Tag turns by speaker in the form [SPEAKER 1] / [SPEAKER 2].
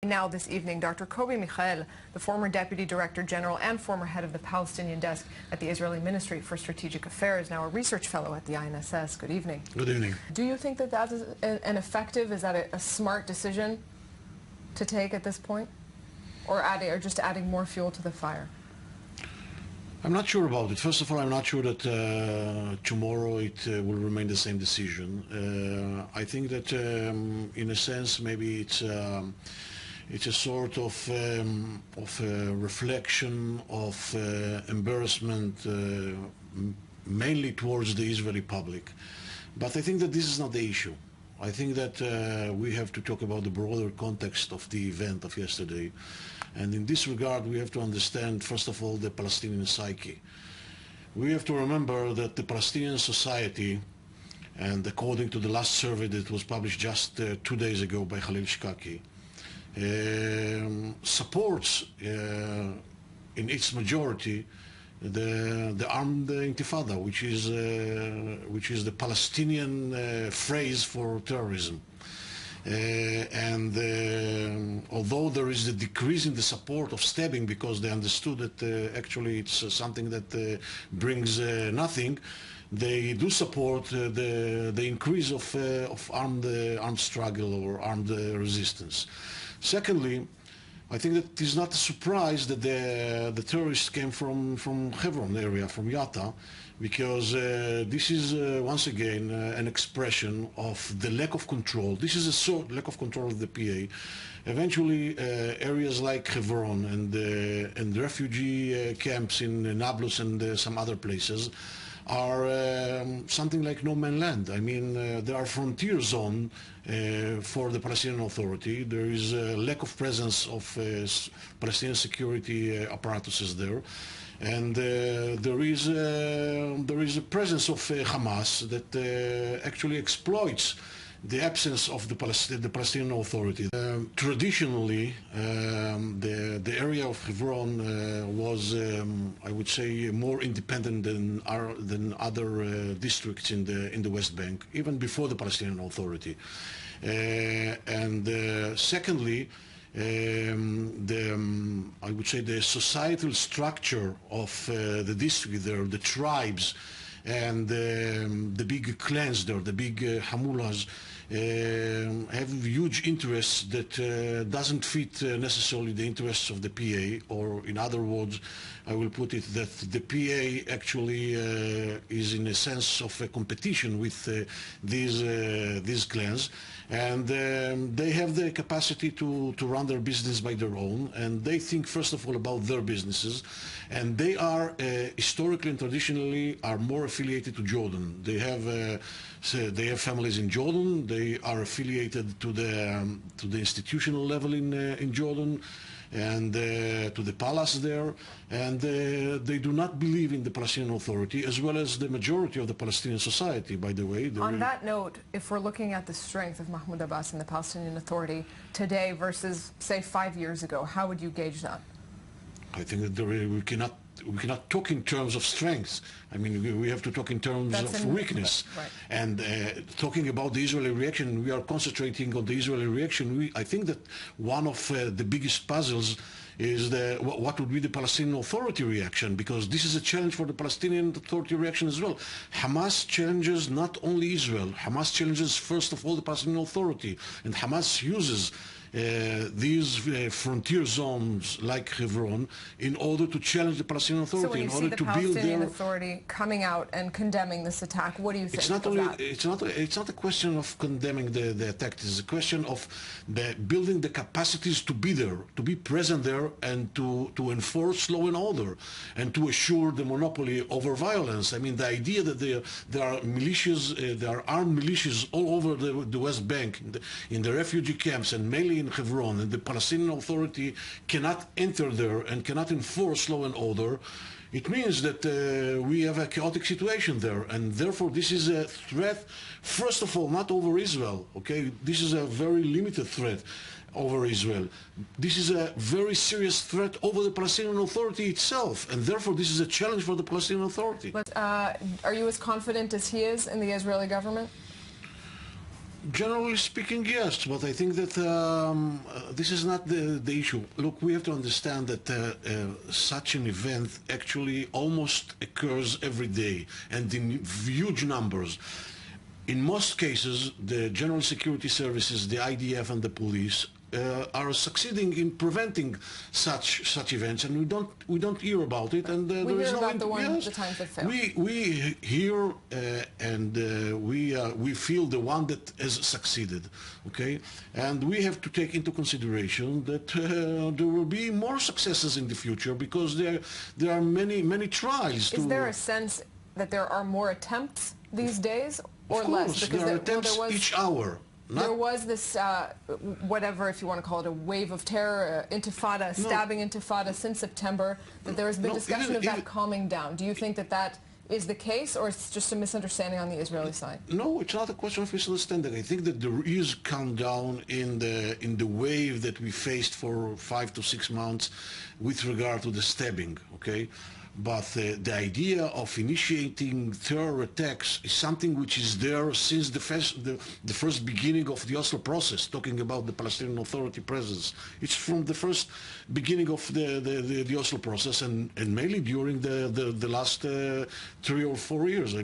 [SPEAKER 1] Now this evening, Dr. Kobi Michael, the former Deputy Director General and former head of the Palestinian desk at the Israeli Ministry for Strategic Affairs, now a research fellow at the INSS. Good evening.
[SPEAKER 2] Good evening.
[SPEAKER 1] Do you think that that is an effective, is that a smart decision to take at this point? Or just adding more fuel to the fire?
[SPEAKER 2] I'm not sure about it. First of all, I'm not sure that tomorrow it will remain the same decision. I think that in a sense maybe it's a sort of reflection of embarrassment mainly towards the Israeli public. But I think that this is not the issue. I think that we have to talk about the broader context of the event of yesterday. And in this regard, we have to understand, first of all, the Palestinian psyche. We have to remember that the Palestinian society, and according to the last survey that was published just 2 days ago by Khalil Shkaki, supports in its majority the armed intifada, which is the Palestinian phrase for terrorism. Although there is a decrease in the support of stabbing because they understood that actually it's something that brings nothing, they do support the increase of armed struggle or armed resistance. Secondly, I think that it is not a surprise that the terrorists came from Hebron area, from Yatta, because this is once again an expression of the lack of control. This is a sort lack of control of the PA. Eventually, areas like Hebron and refugee camps in Nablus and some other places are something like no man's land. I mean, there are frontier zones for the Palestinian Authority. There is a lack of presence of Palestinian security apparatuses there. And there is a presence of Hamas that actually exploits the absence of the Palestinian Authority. Traditionally, the area of Hebron was, I would say, more independent than other districts in the West Bank, even before the Palestinian Authority. Secondly, I would say the societal structure of the district there, the tribes, and the big clans there, the big hamulas, have huge interests that doesn't fit necessarily the interests of the PA, or in other words, I will put it that the PA actually is in a sense of a competition with these clans, and they have the capacity to run their business by their own, and they think first of all about their businesses, and they are historically and traditionally are more affiliated to Jordan. They have families in Jordan. They are affiliated to the institutional level in Jordan, and to the palace there, and they do not believe in the Palestinian Authority, as well as the majority of the Palestinian society, by the way.
[SPEAKER 1] On that note, if we're looking at the strength of Mahmoud Abbas and the Palestinian Authority today versus, say, 5 years ago, how would you gauge that?
[SPEAKER 2] I think that we cannot talk in terms of strength. I mean, we have to talk in terms of weakness.
[SPEAKER 1] Right.
[SPEAKER 2] And talking about the Israeli reaction, we are concentrating on the Israeli reaction. I think that one of the biggest puzzles is what would be the Palestinian Authority reaction, because this is a challenge for the Palestinian Authority reaction as well. Hamas challenges not only Israel. Hamas challenges first of all the Palestinian Authority, and Hamas uses these frontier zones like Hebron in order to challenge the Palestinian Authority.
[SPEAKER 1] So when you see the Palestinian Authority coming out and condemning this attack, what do you think
[SPEAKER 2] of that? It's not a question of condemning the attack. It's a question of building the capacities to be there, to be present there, and to enforce law and order, and to assure the monopoly over violence. I mean, the idea that there are militias, there are armed militias all over the West Bank, in the refugee camps, and mainly in Hebron, and the Palestinian Authority cannot enter there and cannot enforce law and order, it means that we have a chaotic situation there, and therefore this is a threat, first of all, not over Israel, okay? This is a very limited threat over Israel. This is a very serious threat over the Palestinian Authority itself, and therefore this is a challenge for the Palestinian Authority.
[SPEAKER 1] But are you as confident as he is in the Israeli government?
[SPEAKER 2] Generally speaking, yes, but I think that this is not the issue. Look, we have to understand that such an event actually almost occurs every day and in huge numbers. In most cases, the General Security Services, the IDF and the police are succeeding in preventing such events, and we don't hear about it. And
[SPEAKER 1] we
[SPEAKER 2] there
[SPEAKER 1] hear
[SPEAKER 2] is no
[SPEAKER 1] about the times that fail.
[SPEAKER 2] We hear and we feel the one that has succeeded, okay? And we have to take into consideration that there will be more successes in the future because there are many trials.
[SPEAKER 1] Is there a sense that there are more attempts these days or less?
[SPEAKER 2] Because there are attempts each hour.
[SPEAKER 1] There was this, whatever, if you want to call it, a wave of terror, intifada, stabbing intifada since September, that there has been discussion of that calming down. Do you think that that is the case, or it's just a misunderstanding on the Israeli side?
[SPEAKER 2] No, it's not a question of misunderstanding. I think that there is calm down in the wave that we faced for 5 to 6 months with regard to the stabbing, okay? But the idea of initiating terror attacks is something which is there since the first beginning of the Oslo process, talking about the Palestinian Authority presence. It's from the first beginning of the Oslo process and mainly during the last 3 or 4 years.